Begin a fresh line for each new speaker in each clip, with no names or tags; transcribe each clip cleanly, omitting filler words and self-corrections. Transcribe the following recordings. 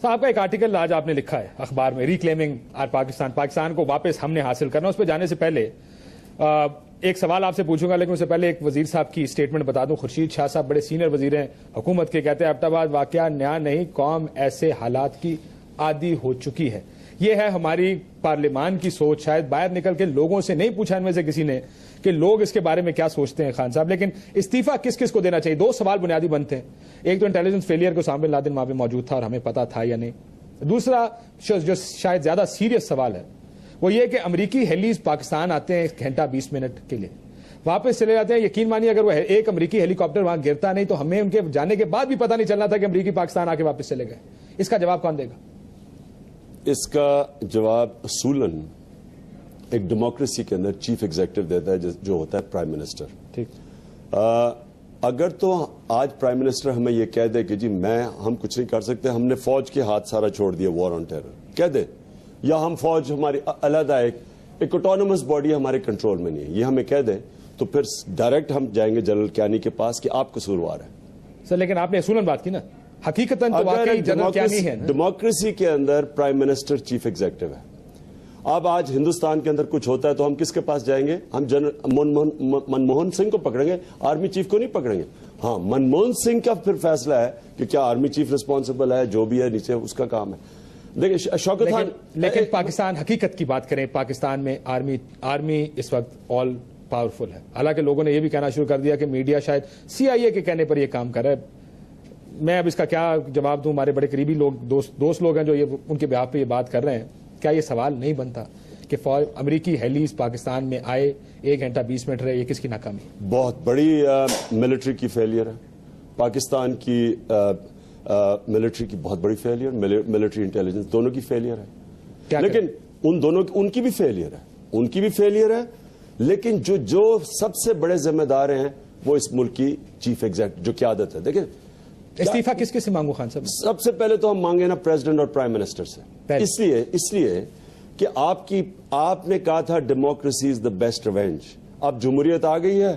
صاحب کا ایک آرٹیکل آج آپ نے لکھا ہے اخبار میں، ریکلیمنگ آر پاکستان کو واپس ہم نے حاصل کرنا. اس پہ جانے سے پہلے ایک سوال آپ سے پوچھوں گا، لیکن اس سے پہلے ایک وزیر صاحب کی اسٹیٹمنٹ بتا دوں. خورشید شاہ صاحب بڑے سینئر وزیر ہیں حکومت کے، کہتے ہیں ایبٹ آباد واقعہ نیا نہیں، قوم ایسے حالات کی عادی ہو چکی ہے. یہ ہے ہماری پارلیمان کی سوچ. شاید باہر نکل کے لوگوں سے نہیں پوچھا ان میں سے کسی نے کہ لوگ اس کے بارے میں کیا سوچتے ہیں خان صاحب. لیکن استعفیٰ کس کس کو دینا چاہیے؟ دو سوال بنیادی بنتے ہیں. ایک تو انٹیلیجنس فیلئر کو اسامہ بن لادن وہاں پہ موجود تھا اور ہمیں پتا تھا یا نہیں. دوسرا جو شاید زیادہ سیریس سوال ہے وہ یہ کہ امریکی ہیلیز پاکستان آتے ہیں 1 گھنٹہ 20 منٹ کے لیے، واپس چلے جاتے ہیں. یقین مانیے اگر وہ ایک امریکی ہیلی کاپٹر وہاں گرتا نہیں تو ہمیں ان کے جانے کے بعد بھی پتہ نہیں چلنا تھا کہ امریکی پاکستان آ کے واپس چلے گئے. اس کا جواب کون دے گا؟ اس
کا جواب اصولاً ایک ڈیموکریسی کے اندر چیف ایگزیکٹو دیتا ہے جو ہوتا ہے پرائم منسٹر.
ٹھیک،
اگر تو آج پرائم منسٹر ہمیں یہ کہہ دے کہ جی ہم کچھ نہیں کر سکتے، ہم نے فوج کے ہاتھ سارا چھوڑ دیا وار آن ٹیرر کہہ دے، یا ہم فوج ہماری علیحدہ ایک آٹونومس باڈی ہمارے کنٹرول میں نہیں ہے، یہ ہمیں کہہ دے تو پھر ڈائریکٹ ہم جائیں گے جنرل کیانی کے پاس کہ آپ قصوروار ہیں.
سر لیکن آپ نے اصولاً بات کی نا، حقیقتاً تو واقعی جنرل کیانی ہے.
ڈیموکریسی کے اندر پرائم منسٹر چیف ایگزیکٹو ہے. اب آج ہندوستان کے اندر کچھ ہوتا ہے تو ہم کس کے پاس جائیں گے؟ ہم منموہن سنگھ کو پکڑیں گے، آرمی چیف کو نہیں پکڑیں گے. ہاں، منموہن سنگھ کا پھر فیصلہ ہے کہ کیا آرمی چیف ریسپانسبل ہے، جو بھی ہے نیچے اس کا کام ہے. دیکھیں شوکت خان،
لیکن پاکستان حقیقت کی بات کریں، پاکستان میں آرمی اس وقت آل پاورفل ہے. حالانکہ لوگوں نے یہ بھی کہنا شروع کر دیا کہ میڈیا شاید CIA کے کہنے پر یہ کام کر رہا ہے. میں اب اس کا کیا جواب دوں؟ ہمارے بڑے قریبی لوگ دوست لوگ ہیں جو ان کے بیہاف پہ یہ بات کر رہے ہیں. کیا یہ سوال نہیں بنتا کہ امریکی ہیلیز پاکستان میں آئے 1 گھنٹہ 20 منٹ رہے، یہ کس کی ناکامی؟
بہت بڑی ملٹری کی فیلئر ہے پاکستان کی. ملٹری کی بہت بڑی فیلئر، ملٹری انٹیلیجنس دونوں کی فیلئر ہے. لیکن ان کی بھی فیلئر ہے. لیکن جو سب سے بڑے ذمہ دار ہیں وہ اس ملک کی چیف ایگزیکٹو جو قیادت ہے. دیکھیں
استعفیٰ کس سے مانگو خان صاحب؟
سب سے پہلے تو ہم مانگے نا پریزیڈنٹ اور پرائم منسٹر سے. اس لیے کہ آپ نے کہا تھا democracy is the best revenge. اب جمہوریت آ گئی ہے،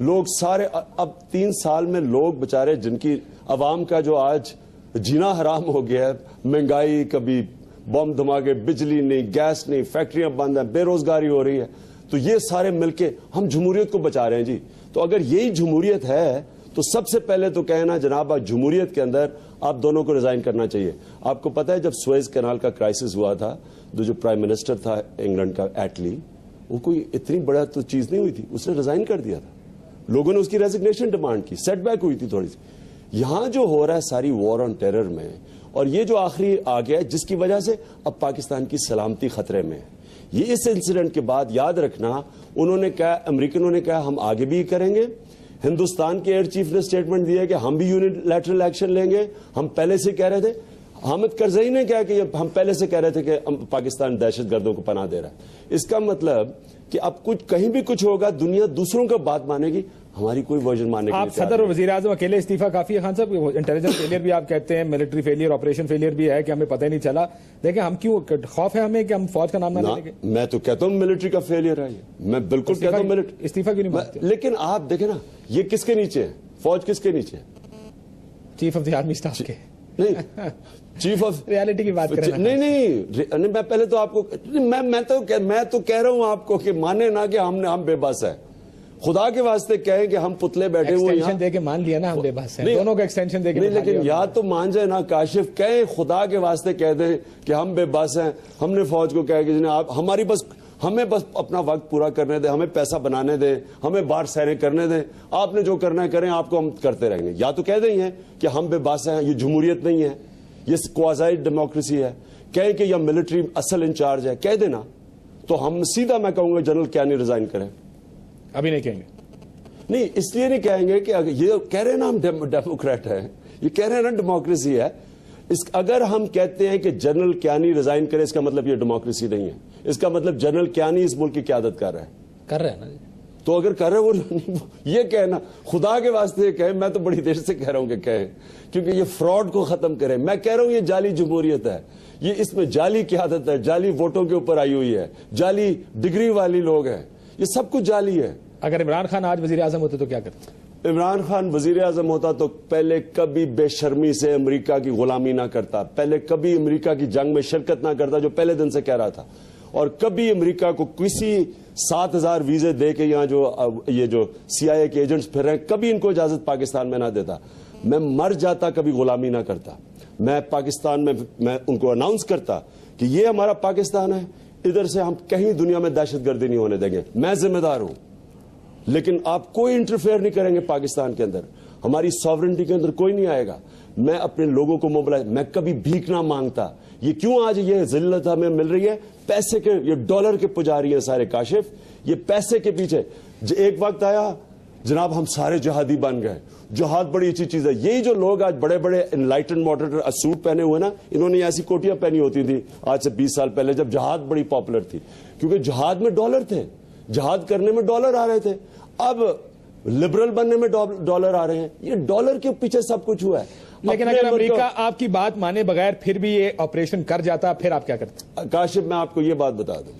لوگ سارے اب 3 سال میں لوگ بچارے جن کی عوام کا جو آج جینا حرام ہو گیا ہے، مہنگائی، کبھی بم دھماکے، بجلی نہیں، گیس نہیں، فیکٹریاں بند ہیں، بے روزگاری ہو رہی ہے، تو یہ سارے مل کے ہم جمہوریت کو بچا رہے ہیں جی. تو اگر یہی جمہوریت ہے تو سب سے پہلے تو کہنا جناب جمہوریت کے اندر آپ دونوں کو ریزائن کرنا چاہیے. آپ کو پتا ہے جب سوئز کینال کا کرائسس ہوا تھا تو جو پرائم منسٹر تھا انگلینڈ کا ایٹلی، وہ کوئی اتنی بڑا تو چیز نہیں ہوئی تھی، اس نے ریزائن کر دیا تھا. لوگوں نے اس کی ریزگنیشن ڈیمانڈ کی، سیٹ بیک ہوئی تھی تھوڑی سی. یہاں جو ہو رہا ہے ساری وار آن ٹیرر میں، اور یہ جو آخری آ گیا ہے جس کی وجہ سے اب پاکستان کی سلامتی خطرے میں ہے. یہ اس انسیڈنٹ کے بعد یاد رکھنا، انہوں نے کہا، امریکنوں نے کہا ہم آگے بھی کریں گے. ہندوستان کے ایئر چیف نے سٹیٹمنٹ دیا کہ ہم بھی یونیلیٹرل ایکشن لیں گے. ہم پہلے سے کہہ رہے تھے، حامد کرزئی نے کہا کہ ہم پہلے سے کہہ رہے تھے کہ پاکستان دہشت گردوں کو پناہ دے رہا ہے. اس کا مطلب کہ اب کہیں بھی کچھ ہوگا دنیا دوسروں کا بات مانے گی، ہماری کوئی ورژن ماننے کی. آپ
صدر اور وزیر اعظم اکیلے استعفیٰ کافی ہے خان صاحب؟ انٹیلیجنس فیلئر بھی آپ کہتے ہیں، ملٹری فیلئر، آپریشن فیلئر بھی ہے کہ ہمیں پتہ ہی نہیں چلا. دیکھیں ہم کیوں خوف ہے ہمیں کہ ہم فوج کا نام نہ لیں گے؟
میں تو کہتا ہوں ملٹری کا فیلئر ہے یہ، میں بالکل کہتا ہوں ملٹری
استعفیٰ کیوں نہیں مانتے؟
لیکن آپ دیکھیں نا، یہ کس کے نیچے ہے؟ فوج کس کے نیچے ہے؟
Chief of the army staff کے.
نہیں، چیف آف
ریالٹی کی بات کریں.
نہیں، میں پہلے تو آپ کو میں تو کہہ رہا ہوں آپ کو کہ مانے نہ کہ ہم بے بس ہے. خدا کے واسطے کہیں کہ ہم پتلے بیٹھے ہوئے
ایکسٹینشن دے کے مان لیا نا ہم بے بس ہیں، دونوں کا ایکسٹینشن دے کے.
نہیں، لیکن یا تو مان جائے نا کاشف، کہیں خدا کے واسطے کہہ دیں کہ ہم بے بس ہیں. ہم نے فوج کو کہا کہ جناب ہمیں بس اپنا وقت پورا کرنے دیں، ہمیں پیسہ بنانے دیں، ہمیں باہر سیریں کرنے دیں، آپ نے جو کرنا ہے کریں، آپ کو ہم کرتے رہیں گے. یا تو کہہ دیں کہ ہم بے بس ہیں، یہ جمہوریت نہیں ہے، یہ کوازائی ڈیموکریسی ہے. کہیں کہ یہ ملٹری اصل انچارج ہے، کہہ دینا تو ہم سیدھا میں کہوں گا جنرل کیانی ریزائن کریں.
ابھی نہیں کہیں گے؟
نہیں، اس لیے نہیں کہیں گے کہ یہ کہہ رہے ہیں نا ہم ڈیموکریٹ ہیں، یہ کہہ رہے ہیں نا ڈیموکریسی ہے. اگر ہم کہتے ہیں کہ جنرل کیانی ریزائن کرے، اس کا مطلب یہ ڈیموکریسی نہیں ہے. اس کا مطلب جنرل کیانی اس ملک کی قیادت کر رہا ہے
نا.
تو اگر کر رہے وہ یہ کہنا، خدا کے واسطے کہیں، میں تو بڑی دیر سے کہہ رہا ہوں کہ کہیں، کیونکہ یہ فراڈ کو ختم کریں. میں کہہ رہا ہوں یہ جعلی جمہوریت ہے، یہ اس میں جعلی قیادت ہے، جعلی ووٹوں کے اوپر آئی ہوئی ہے، جعلی ڈگری والی لوگ ہیں، یہ سب کچھ جعلی ہے.
اگر عمران خان آج وزیر اعظم ہوتے تو کیا کرتے؟
عمران خان وزیر اعظم ہوتا تو پہلے کبھی بے شرمی سے امریکہ کی غلامی نہ کرتا, پہلے کبھی امریکہ کی جنگ میں شرکت نہ کرتا جو پہلے دن سے کہہ رہا تھا, اور کبھی امریکہ کو کسی 7,000 ویزے دے کے یہاں یہ جو CIA کے ایجنٹس پھر رہے ہیں, کبھی ان کو اجازت پاکستان میں نہ دیتا. میں مر جاتا کبھی غلامی نہ کرتا. میں پاکستان میں ان کو اناؤنس کرتا کہ یہ ہمارا پاکستان ہے, ادھر سے ہم کہیں دنیا میں دہشت گردی نہیں ہونے دیں گے, میں ذمہ دار ہوں, لیکن آپ کوئی انٹرفیئر نہیں کریں گے پاکستان کے اندر, ہماری ساورنٹی کے اندر کوئی نہیں آئے گا. میں اپنے لوگوں کو موبلائز, میں کبھی بھیک نہ مانگتا. یہ کیوں آج یہ ذلت ہمیں مل رہی ہے؟ پیسے کے, یہ ڈالر کے پجاری ہیں سارے کاشف, یہ پیسے کے پیچھے. ایک وقت آیا جناب ہم سارے جہادی بن گئے, جہاد بڑی اچھی چیز ہے. یہی جو لوگ آج بڑے بڑے انلائٹنڈ ماڈریٹر سوٹ پہنے ہوئے نا, انہوں نے ایسی کوٹیاں پہنی ہوتی تھی آج سے 20 سال پہلے جب جہاد بڑی پاپولر تھی, کیونکہ جہاد میں ڈالر تھے, جہاد کرنے میں ڈالر آ رہے تھے. اب لبرل بننے میں ڈالر آ رہے ہیں. یہ ڈالر کے پیچھے سب کچھ ہوا ہے.
لیکن اگر امریکہ آپ کی بات مانے بغیر پھر بھی یہ آپریشن کر جاتا, پھر آپ کیا کرتے؟
کاشف میں آپ کو یہ بات بتا دوں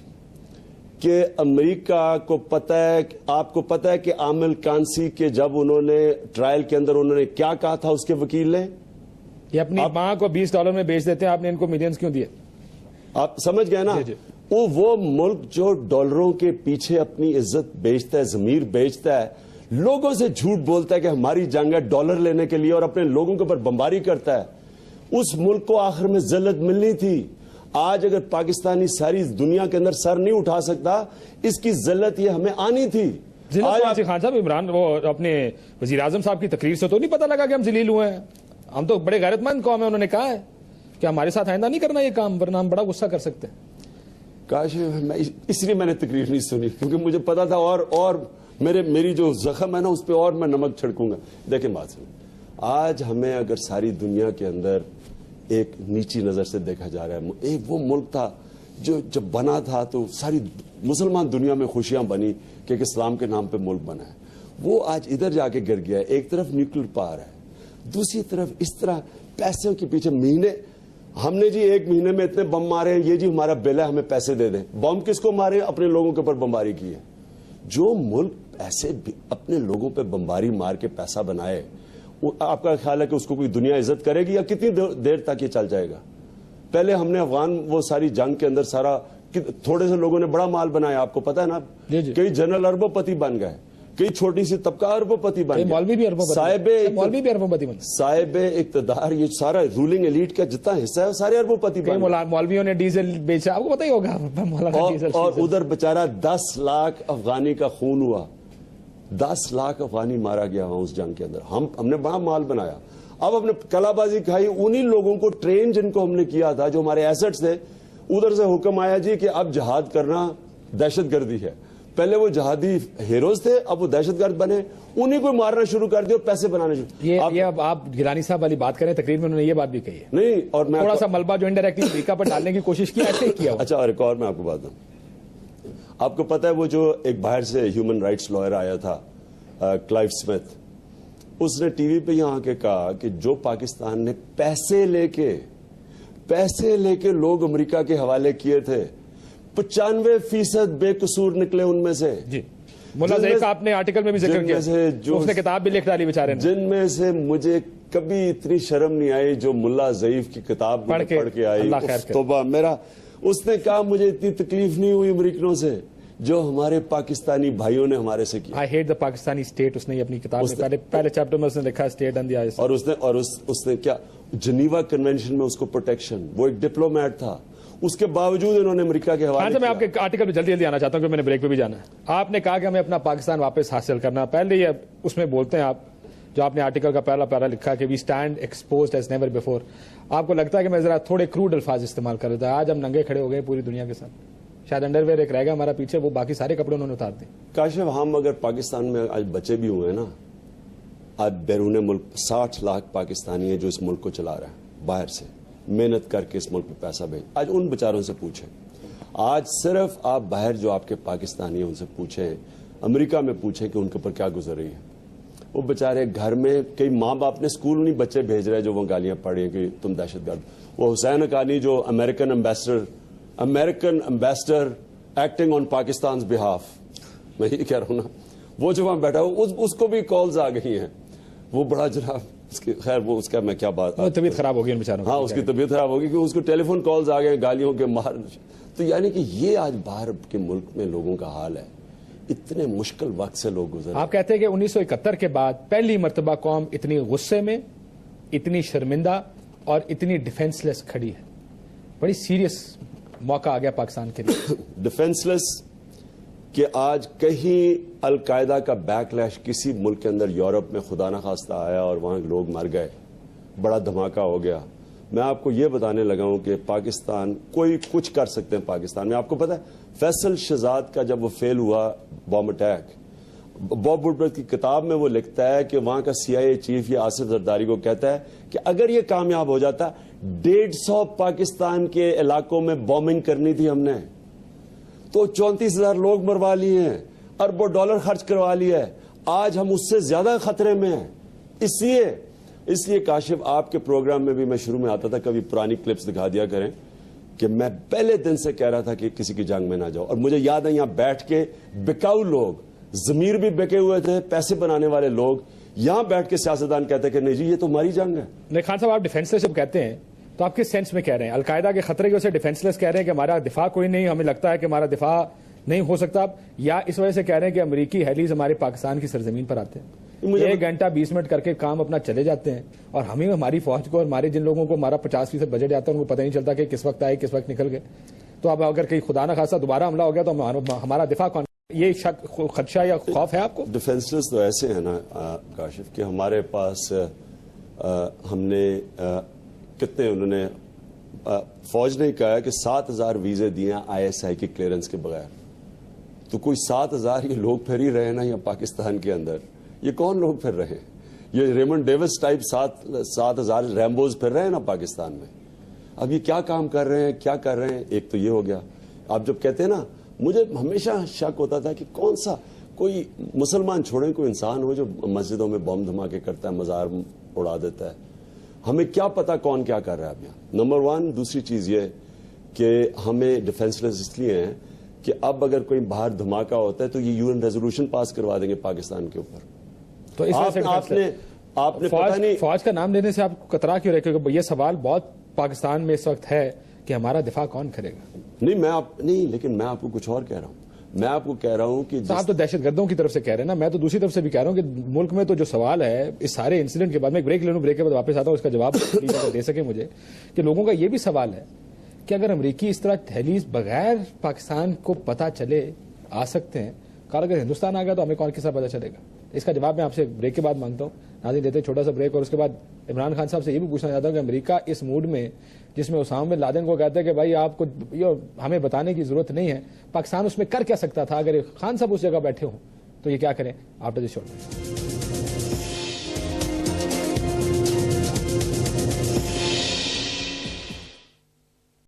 کہ امریکہ کو پتہ ہے, آپ کو پتہ ہے کہ عامل کانسی کے جب انہوں نے ٹرائل کے اندر انہوں نے کیا کہا تھا اس کے وکیل نے,
یہ اپنی ماں کو $20 میں بیچ دیتے ہیں, آپ نے ان کو ملینز کیوں دیے؟
آپ سمجھ گئے نا. وہ ملک جو ڈالروں کے پیچھے اپنی عزت بیچتا ہے, ضمیر بیچتا ہے, لوگوں سے جھوٹ بولتا ہے کہ ہماری جنگ ہے ڈالر لینے کے لیے, اور اپنے لوگوں کے اوپر بمباری کرتا ہے, اس ملک کو آخر میں ذلت ملنی تھی. آج اگر پاکستانی ساری دنیا کے اندر سر نہیں اٹھا سکتا, اس کی ذلت یہ ہمیں آنی تھی.
خان صاحب, عمران وہ اپنے وزیر اعظم صاحب کی تقریر سے تو نہیں پتا لگا کہ ہم ذلیل ہوئے ہیں؟ ہم تو بڑے غیرت مند قوم ہیں, انہوں نے کہا ہے کہ ہمارے ساتھ آئندہ نہیں کرنا یہ کام, ورنہ ہم بڑا غصہ کر سکتے ہیں.
کاش اس لیے میں نے تقریر نہیں سنی, کیونکہ مجھے پتا تھا اور میری جو زخم ہے نا اس پہ اور میں نمک چھڑکوں گا. دیکھیں بات سنیں, آج ہمیں اگر ساری دنیا کے اندر ایک نیچی نظر سے دیکھا جا رہا ہے, ایک وہ ملک تھا جو جب بنا تھا تو ساری مسلمان دنیا میں خوشیاں بنی کہ ایک اسلام کے نام پہ ملک بنا ہے, وہ آج ادھر جا کے گر گیا ہے. ایک طرف نیوکلیر پاور ہے, دوسری طرف اس طرح پیسوں کے پیچھے مہینے, ہم نے جی 1 مہینے میں اتنے بم مارے ہیں, یہ جی ہمارا بل ہے ہمیں پیسے دے دیں. بم کس کو مارے؟ اپنے لوگوں کے اوپر بمباری کی ہے. جو ملک ایسے اپنے لوگوں پہ بمباری مار کے پیسہ بنائے, آپ کا خیال ہے کہ اس کو کوئی دنیا عزت کرے گی, یا کتنی دیر تک یہ چل جائے گا؟ پہلے ہم نے افغان وہ ساری جنگ کے اندر سارا تھوڑے سے لوگوں نے بڑا مال بنایا, آپ کو پتا ہے نا, کئی جنرل اربوں پتی بن گئے, کئی چھوٹی سی طبقہ اربوں پتی بن گئے, صاحب اقتدار, یہ سارا رولنگ ایلیٹ کا جتنا حصہ ہے سارے اربوں پتی بن گئے.
مولویوں نے ڈیزل بیچا, آپ کو پتہ ہی ہوگا,
اور ادھر بچارہ 10 لاکھ افغانی کا خون ہوا, 10 لاکھ افغانی مارا گیا وہاں اس جنگ کے اندر. ہم نے بڑا مال بنایا. اب اپنے کلا بازی کھائی, انہی لوگوں کو ٹرین جن کو ہم نے کیا تھا جو ہمارے ایسٹس تھے, ادھر سے حکم آیا جی کہ اب جہاد کرنا دہشت گردی ہے. پہلے وہ جہادی ہیروز تھے, اب وہ دہشت گرد بنے, انہی کو مارنا شروع کر دیا اور پیسے بنانے شروع.
یہ اب آپ گیلانی صاحب والی بات کریں, تقریر میں انہوں نے یہ بات بھی کہی ہے.
نہیں, اور میں
تھوڑا سا ملبہ جو انڈائریکٹلی امریکہ پر ڈالنے کی کوشش کی, ایسے ہی کیا.
اچھا, اور ایک اور میں آپ کو بات دوں, آپ کو پتا ہے وہ جو ایک باہر سے ہیومن رائٹس لائر آیا تھا کلائیو سمتھ, اس نے ٹی وی پہ یہاں کے کہا کہ جو پاکستان نے پیسے لے کے لوگ امریکہ کے حوالے کیے تھے, 95% بے قصور نکلے ان میں سے.
جی, ملا زئی کا آپ نے آرٹیکل میں بھی ذکر کیا, اس نے کتاب بھی لکھ ڈالی بیچارے نے,
جن میں سے مجھے کبھی اتنی شرم نہیں آئی جو ملا ضعیف کی کتاب پڑھ کے آئی. توبہ میرا, اس نے کہا مجھے اتنی تکلیف نہیں ہوئی امریکنوں سے جو ہمارے پاکستانی بھائیوں نے ہمارے سے کیا.
I hate the Pakistani state, اس نے اپنی کتاب میں پہلے چیپٹر میں اس نے لکھا state and the ISIS.
اور اس نے کیا, جنیوا کنونشن میں اس کو پروٹیکشن, وہ ایک ڈپلومیٹ تھا, اس کے باوجود انہوں نے امریکہ کے حوالے.
میں آپ کے آرٹیکل پہ جلدی آنا چاہتا ہوں کہ میں نے بریک پہ بھی جانا ہے. آپ نے کہا کہ ہمیں اپنا پاکستان واپس حاصل کرنا. پہلے یہ اس میں بولتے ہیں آپ, جو آپ نے آرٹیکل کا پہلا پیرا لکھا کہ we stand exposed as never before. آپ کو لگتا ہے کہ میں ذرا تھوڑے کروڈ الفاظ استعمال کر رہا تھا, آج ہم ننگے کھڑے ہو گئے پوری دنیا کے ساتھ, شاید انڈر ویئر ایک رہ گیا ہمارا پیچھے, وہ باقی سارے کپڑے انہوں نے اتار دیے.
کاشف, ہم اگر پاکستان میں آج بچے بھی ہوئے ہیں نا, آج بیرون ملک 60 لاکھ پاکستانی ہیں جو اس ملک کو چلا رہے ہیں, باہر سے محنت کر کے اس ملک میں پیسہ بھیج. آج ان بیچاروں سے پوچھیں, آج صرف آپ باہر جو آپ کے پاکستانی ہیں ان سے پوچھیں, امریکہ میں پوچھیں کہ ان کے اوپر کیا گزر رہی ہے. وہ بیچارے گھر میں, کئی ماں باپ نے اسکول نہیں بچے بھیج رہے جو وہ گالیاں پڑھی کہ تم دہشت گرد. وہ حسین حقانی جو American ambassador acting on Pakistan behalf, میں یہ کہہ رہا ہوں نا, وہ جو وہاں بیٹھا ہو اس کو بھی کالز آ گئی ہیں. وہ بڑا جناب خیر وہ اس کا میں کیا بات,
طبیعت خراب ہوگی ان بیچاروں.
ہاں اس کی طبیعت خراب ہوگی کہ اس کو ٹیلی فون کالز آ گئے گالیوں کے مار. تو یعنی کہ یہ آج باہر کے ملک میں لوگوں کا حال ہے. اتنے مشکل وقت سے لوگ گزرے.
آپ کہتے ہیں کہ 1971 کے بعد پہلی مرتبہ قوم اتنی غصے میں, اتنی شرمندہ اور اتنی ڈیفینس لیس کھڑی ہے. بڑی سیریس موقع آ گیا پاکستان کے لیے.
ڈیفینس لیس کہ آج کہیں القاعدہ کا بیک لیش کسی ملک کے اندر یورپ میں خدا نخواستہ آیا اور وہاں لوگ مر گئے, بڑا دھماکہ ہو گیا. میں آپ کو یہ بتانے لگا ہوں کہ پاکستان کوئی کچھ کر سکتے ہیں. پاکستان میں آپ کو پتا ہے فیصل شہزاد کا جب وہ فیل ہوا بام اٹیک, باب وڈورتھ کی کتاب میں وہ لکھتا ہے کہ وہاں کا CIA چیف یا آصف زرداری کو کہتا ہے کہ اگر یہ کامیاب ہو جاتا 150 پاکستان کے علاقوں میں بومنگ کرنی تھی ہم نے, تو 34,000 لوگ مروا لیے ہیں, اربوں ڈالر خرچ کروا لیا ہے. آج ہم اس سے زیادہ خطرے میں ہیں. اس لیے کاشف آپ کے پروگرام میں بھی میں شروع میں آتا تھا, کبھی پرانی کلپس دکھا دیا کریں کہ میں پہلے دن سے کہہ رہا تھا کہ کسی کی جنگ میں نہ جاؤ. اور مجھے یاد ہے یہاں بیٹھ کے بکاؤ لوگ, ضمیر بھی بکے ہوئے تھے, پیسے بنانے والے لوگ یہاں بیٹھ کے سیاستدان کہتے کہ نہیں جی یہ تو ہماری جنگ ہے.
نہیں خان صاحب, آپ ڈیفینس لیس جب کہتے ہیں تو آپ کس سینس میں کہہ رہے ہیں؟ القاعدہ کے خطرے کی وجہ سے ڈیفینس لیس کہہ رہے ہیں کہ ہمارا دفاع کوئی نہیں, ہمیں لگتا ہے کہ ہمارا دفاع نہیں ہو سکتا, یا اس وجہ سے کہہ رہے ہیں کہ امریکی ہیلیز ہمارے پاکستان کی سرزمین پر آتے ہیں, 1 گھنٹہ 20 منٹ کر کے کام اپنا چلے جاتے ہیں, اور ہمیں ہماری فوج کو اور ہمارے جن لوگوں کو ہمارا 50% بجٹ آتا ہے ان کو پتہ نہیں چلتا کہ کس وقت آئے کس وقت نکل گئے. تو اب اگر کہیں خدا نہ خاصا دوبارہ حملہ ہو گیا تو ہمارا دفاع کون؟ یہ خدشہ یا خوف ہے آپ کو؟
ڈیفینسلس تو ایسے ہیں نا کاشف کہ ہمارے پاس ہم نے کتنے انہوں نے فوج نے کہا کہ 7,000 ویزے دیے ISI کی کلیئرنس کے بغیر. تو کوئی 7,000 یہ لوگ پھر ہی رہے نا یا پاکستان کے اندر, یہ کون لوگ پھر رہے ہیں؟ یہ ریمنڈ ڈیوس ٹائپ 7,000 ریمبوز پھر رہے ہیں نا پاکستان میں. اب یہ کیا کام کر رہے ہیں, کیا کر رہے ہیں؟ ایک تو یہ ہو گیا. آپ جب کہتے ہیں نا, مجھے ہمیشہ شک ہوتا تھا کہ کون سا کوئی مسلمان چھوڑیں کوئی انسان ہو جو مسجدوں میں بم دھماکے کرتا ہے, مزار اڑا دیتا ہے. ہمیں کیا پتا کون کیا کر رہا ہے اب یہاں, نمبر 1. دوسری چیز یہ کہ ہمیں ڈیفینس لیس اس لیے ہیں کہ اب اگر کوئی باہر دھماکہ ہوتا ہے تو یہ UN ریزولوشن پاس کروا دیں گے پاکستان کے اوپر.
تو اس
آپ نے پتہ نہیں
فوج کا نام لینے سے آپ کو کترا کیوں رہے؟ کیونکہ یہ سوال بہت پاکستان میں اس وقت ہے کہ ہمارا دفاع کون کرے گا.
نہیں لیکن میں آپ کو کچھ اور کہہ رہا ہوں. میں آپ کو کہہ رہا ہوں کہ
آپ تو دہشت گردوں کی طرف سے کہہ رہے ہیں نا, میں تو دوسری طرف سے بھی کہہ رہا ہوں کہ ملک میں تو جو سوال ہے اس سارے انسیڈنٹ کے بعد, میں ایک بریک لے لوں, بریک کے بعد واپس آتا ہوں, اس کا جواب دے سکے مجھے, کہ لوگوں کا یہ بھی سوال ہے کہ اگر امریکی اس طرح دہلیز بغیر پاکستان کو پتہ چلے آ سکتے ہیں, کہا اگر ہندوستان آ گیا تو ہمیں کون کس طرح پتہ چلے گا؟ اس کا جواب میں آپ سے بریک کے بعد مانگتا ہوں. ناظرین لیتے چھوٹا سا بریک, اور اس کے بعد عمران خان صاحب سے یہ بھی پوچھنا چاہتا ہوں کہ امریکہ اس موڈ میں جس میں اسامہ بن لادن کو کہتے ہیں کہ بھائی آپ کو ہمیں بتانے کی ضرورت نہیں ہے, پاکستان اس میں کر کیا سکتا تھا؟ اگر خان صاحب اس جگہ بیٹھے ہوں تو یہ کیا کریں؟ After the show.